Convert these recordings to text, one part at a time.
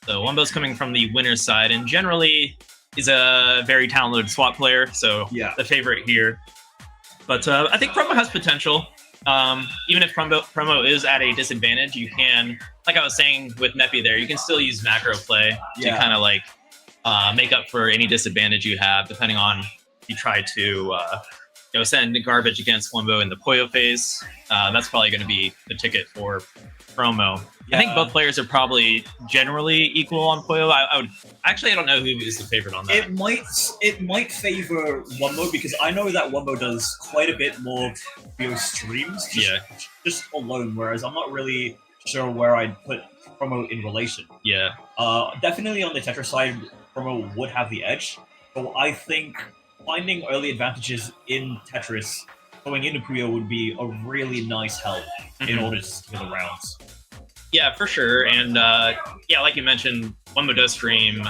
So Wumbo's coming from the winner's side, and generally is a very talented swap player, so the favorite here. But I think Promo has potential. Even if Promo is at a disadvantage, you can, like I was saying with Neppy there, you can still use macro play to kind of like make up for any disadvantage you have, depending on if you try to send garbage against Wumbo in the Puyo phase. That's probably going to be the ticket for Promo. I think both players are probably generally equal on Puyo. I don't know who is the favorite on that. It might favor Wumbo because I know that Wumbo does quite a bit more Puyo streams just alone, whereas I'm not really sure where I'd put Promo in relation. Yeah. Definitely on the Tetris side, Promo would have the edge, but I think finding early advantages in Tetris going into Puyo would be a really nice help in order to secure the rounds. Yeah, for sure. And like you mentioned, Wumbo does stream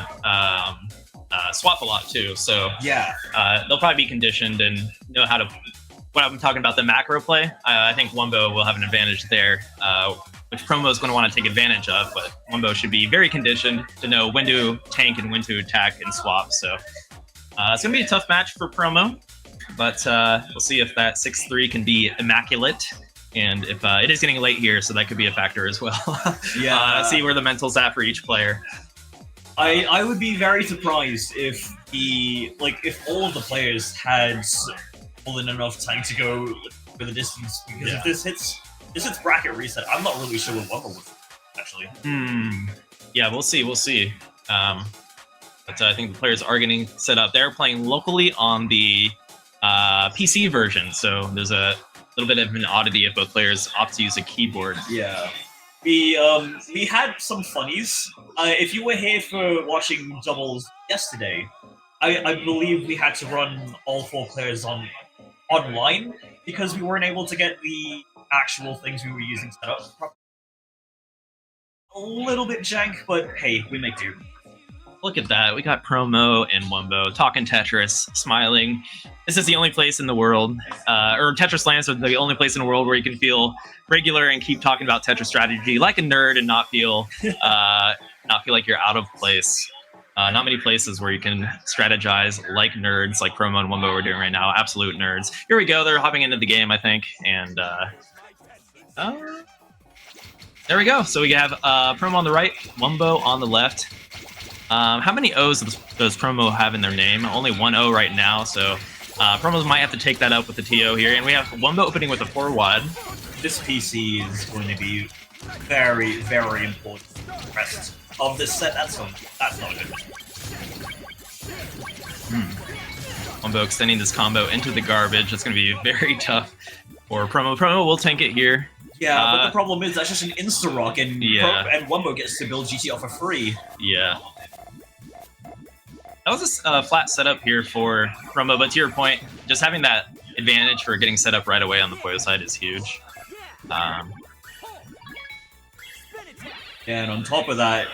swap a lot too. So they'll probably be conditioned and know how to. When I'm talking about the macro play, I think Wumbo will have an advantage there, which Promo is going to want to take advantage of. But Wumbo should be very conditioned to know when to tank and when to attack and swap. So it's going to be a tough match for Promo, but we'll see if that 6-3 can be immaculate. And if it is getting late here, so that could be a factor as well. See where the mental's at for each player. I would be very surprised if if all of the players had more than enough time to go for the distance, because if this hits bracket reset, I'm not really sure what Wumbo would actually. Yeah, we'll see. But I think the players are getting set up. They're playing locally on the PC version, so there's a little bit of an oddity if both players opt to use a keyboard. Yeah. We had some funnies. If you were here for watching doubles yesterday, I believe we had to run all 4 players online because we weren't able to get the actual things we were using set up. A little bit jank, but hey, we make do. Look at that. We got Promo and Wumbo talking Tetris, smiling. This is the only place in the world, or Tetris lands are the only place in the world where you can feel regular and keep talking about Tetris strategy like a nerd and not feel like you're out of place. Not many places where you can strategize like nerds, like Promo and Wumbo are doing right now. Absolute nerds. Here we go. They're hopping into the game, I think, and there we go. So we have Promo on the right, Wumbo on the left. How many O's does Promo have in their name? Only 1 O right now, so Promos might have to take that up with the TO here. And we have Wumbo opening with a 4-wide. This PC is going to be very, very important for the rest of this set. That's not good. Wumbo extending this combo into the garbage. It's going to be very tough for Promo. Promo will tank it here. Yeah, but the problem is that's just an insta-rock, and Wumbo gets to build GTR for free. Yeah. That was a flat setup here for Promo, but to your point, just having that advantage for getting set up right away on the Puyo side is huge. And on top of that,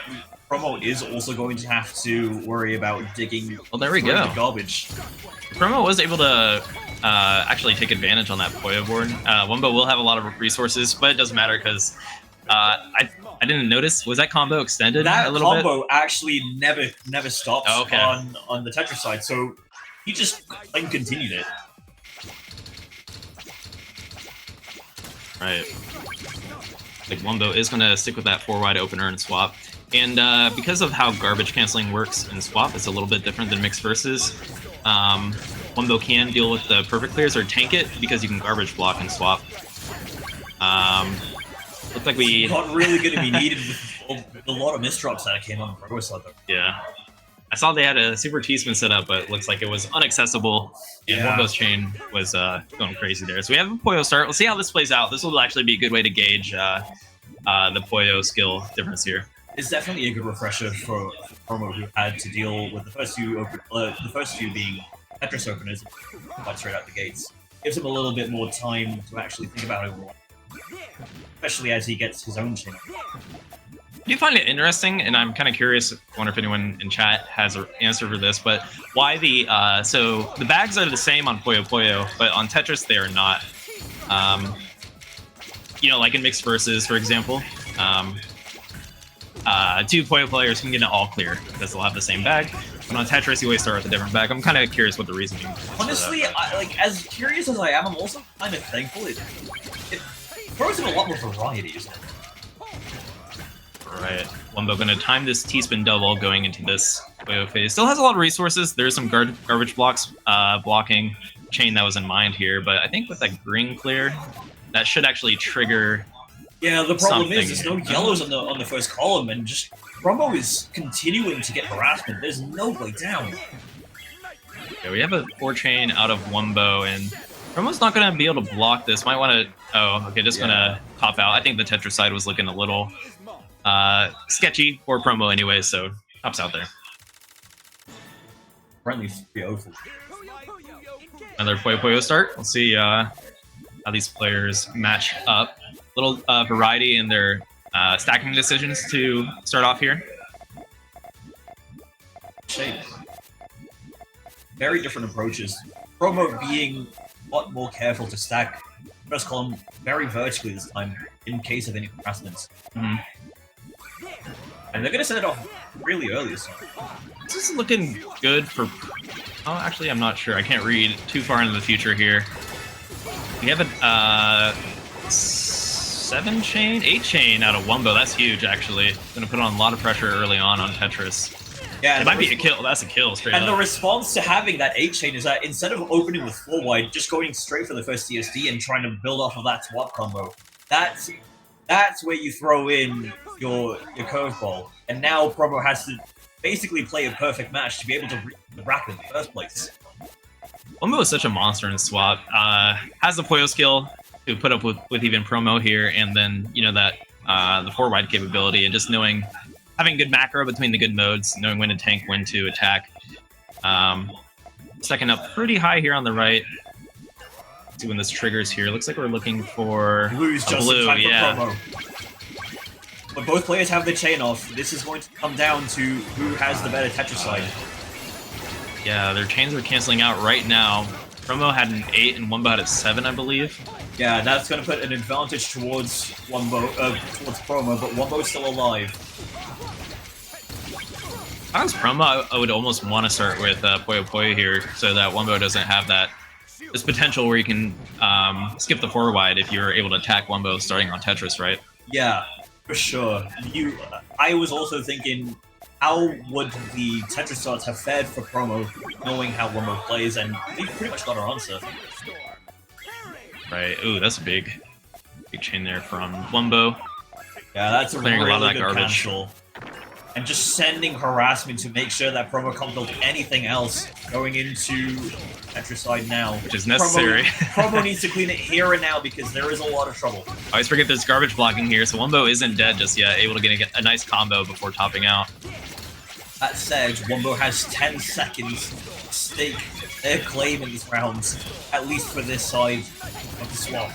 Promo is also going to have to worry about digging there we go. The garbage. Promo was able to actually take advantage on that Puyo board. Wumbo will have a lot of resources, but it doesn't matter because I didn't notice. Was that combo extended a little bit? That combo actually never stopped on the Tetris side, so he just continued it. Right. Like Wumbo is going to stick with that 4-wide opener and swap. And because of how garbage canceling works in swap, it's a little bit different than mixed versus. Wumbo can deal with the perfect clears or tank it because you can garbage block and swap. Looks like we... It's not really going to be needed with a lot of misdrops that came on the Pro side, though. Yeah. I saw they had a Super T-spin set up, but it looks like it was unaccessible. And Wumbo's chain was going crazy there. So we have a Puyo start. We'll see how this plays out. This will actually be a good way to gauge the Puyo skill difference here. It's definitely a good refresher for Promo, who had to deal with the first two being Tetris openers quite straight out the gates. Gives him a little bit more time to actually think about it, especially as he gets his own chain. Do you find it interesting, and I'm kind of curious, I wonder if anyone in chat has an answer for this, but why so the bags are the same on Puyo Puyo, but on Tetris they are not. Like in mixed versus, for example. two Puyo players can get an all clear because they'll have the same bag. But on Tetris, you always start with a different bag. I'm kind of curious what the reasoning is. Honestly, as curious as I am, I'm also kind of thankful it throws in a lot more variety, isn't it? Right. Wumbo gonna time this T-spin double going into this Puyo phase. Still has a lot of resources. There's some garbage blocks blocking chain that was in mind here, but I think with that green clear, that should actually trigger. Yeah, the problem is there's no yellows on the first column, and just Promo is continuing to get harassment. There's no way down. Yeah, we have a 4 chain out of Wumbo, and Promo's not gonna be able to block this. Might want to. Oh, okay, just gonna pop out. I think the Tetris side was looking a little sketchy for Promo anyway, so pops out there. Friendly 3-0. Another Puyo start. Let's see how these players match up. Little variety in their stacking decisions to start off here. Shape. Very different approaches. Promo being a lot more careful to stack first column very vertically this time in case of any harassments. Mm-hmm. And they're going to set it off really early this time. This is looking good for... Oh, actually, I'm not sure. I can't read too far into the future here. We have a 7 chain? 8 chain out of Wumbo. That's huge, actually. Going to put on a lot of pressure early on Tetris. Yeah, it might be a kill. That's a kill, straight up. And the response to having that 8 chain is that instead of opening with 4 wide, just going straight for the first TSD and trying to build off of that swap combo. That's where you throw in your curveball. And now Promo has to basically play a perfect match to be able to reach the bracket in the first place. Wumbo is such a monster in swap. Has the Puyo skill to put up with even Promo here, and then, you know, that the 4 wide capability, and just having good macro between the good modes, knowing when to tank, when to attack. Second up pretty high here on the right. See when this triggers here. Looks like we're looking for Blue's just blue, in time yeah. for Promo. But both players have the chain off. This is going to come down to who has the better Tetris side. Yeah, their chains are canceling out right now. Promo had an 8 and Wumbo had a 7, I believe. Yeah, that's going to put an advantage towards towards Promo, but Wumbo's still alive. If I was Promo, I would almost want to start with Puyo here, so that Wumbo doesn't have this potential where you can skip the 4 wide if you're able to attack Wumbo starting on Tetris, right? Yeah, for sure. I was also thinking, how would the Tetris starts have fared for Promo, knowing how Wumbo plays, and we pretty much got our answer. Right. Ooh, that's a big chain there from Wumbo. Yeah, that's clearing really a lot of that good garbage. cancel. And just sending harassment to make sure that Promo can't build anything else going into Tetris side now. Which is necessary. Promo needs to clean it here and now because there is a lot of trouble. I always forget there's garbage blocking here, so Wumbo isn't dead just yet, able to get a nice combo before topping out. That said, Wumbo has 10 seconds to stake their claim in this round, at least for this side of the swap.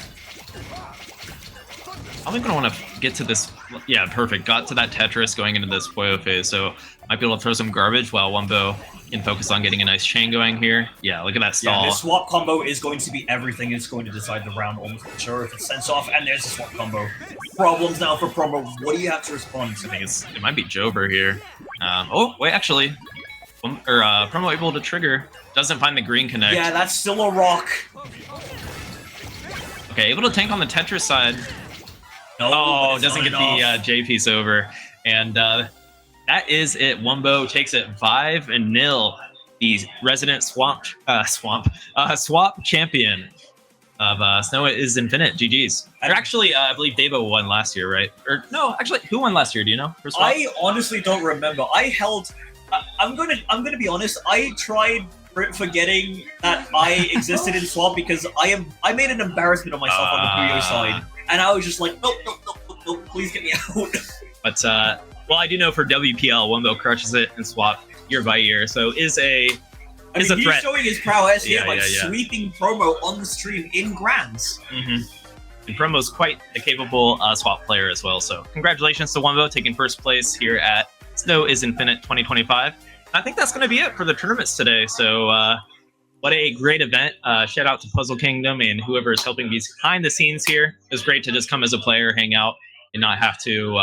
I'm going to want to get to this. Yeah, perfect. Got to that Tetris going into this Puyo phase, so might be able to throw some garbage while Wumbo can focus on getting a nice chain going here. Yeah, look at that stall. Yeah, this swap combo is going to be everything. It's going to decide the round, almost for sure, if it's sent off, and there's a swap combo. Problems now for Promo. What do you have to respond to? I think it might be Jover here. Oh, wait, actually. Promo able to trigger. Doesn't find the green connect. Yeah, that's still a rock. Okay, able to tank on the Tetris side. No, doesn't get the J piece over. And that is it. Wumbo takes it 5-0. The resident swap champion of Snow is Infinite. GG's. Or actually, I believe Davo won last year, right? Or no, actually, who won last year? Do you know? I honestly don't remember. I'm gonna be honest. I tried forgetting that I existed in swap because I made an embarrassment of myself on the Puyo side. And I was just like, nope, please get me out. But, well, I do know for WPL, Wumbo crushes it in swap year by year, so is a threat. He's showing his prowess here by sweeping Promo on the stream in Grands. Mm-hmm. And Promo's quite a capable swap player as well, so congratulations to Wumbo taking first place here at Snow is Infinite 2025. I think that's going to be it for the tournaments today, so what a great event. Shout out to Puzzle Kingdom and whoever is helping behind the scenes here. It was great to just come as a player, hang out, and not have to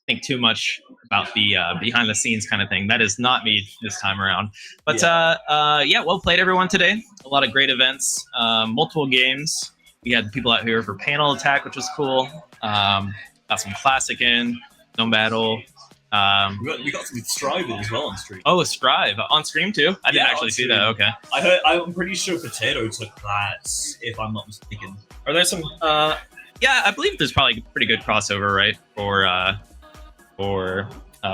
think too much about the behind the scenes kind of thing. That is not me this time around. But yeah, well played everyone today. A lot of great events, multiple games. We had people out here for panel attack, which was cool. Got some classic in, no battle. We got some Strive as well on stream. Oh, a Strive on stream too? I didn't actually see that. Okay. I'm pretty sure Potato took that, if I'm not mistaken. Are there some? Yeah, I believe there's probably pretty good crossover, right? For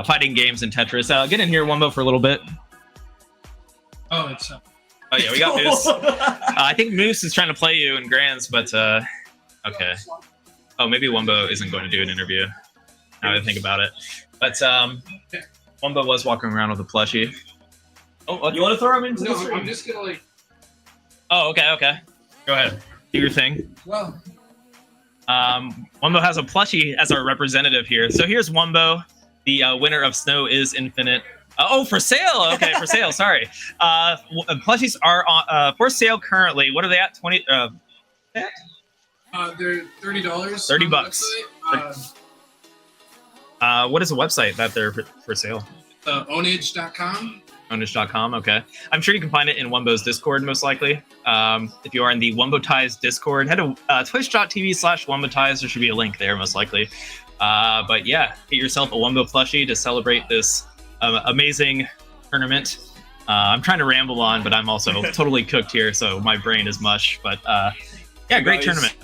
fighting games and Tetris. Get in here, Wumbo, for a little bit. Oh, it's. Oh yeah, we got Moose. I think Moose is trying to play you in Grands, but okay. Oh, maybe Wumbo isn't going to do an interview. Now that I think about it, but Wumbo was walking around with a plushie. Oh, what? You want to throw him into No, the stream? I'm just gonna like. Oh, okay. Go ahead. Do your thing. Well. Wumbo has a plushie as our representative here. So here's Wumbo. The winner of Snow is Infinite. Oh, for sale. Okay, for sale. Sorry. Plushies are on, for sale currently. What are they at? 20. They're $30. $30. What is the website that they're for sale? Ownage.com. Ownage.com. Okay. I'm sure you can find it in Wumbo's Discord, most likely. If you are in the Wumbo Ties Discord, head to twitch.tv/Wumbo Ties. There should be a link there, most likely. But yeah, get yourself a Wumbo plushie to celebrate this amazing tournament. I'm trying to ramble on, but I'm also totally cooked here, so my brain is mush. But yeah, great tournament.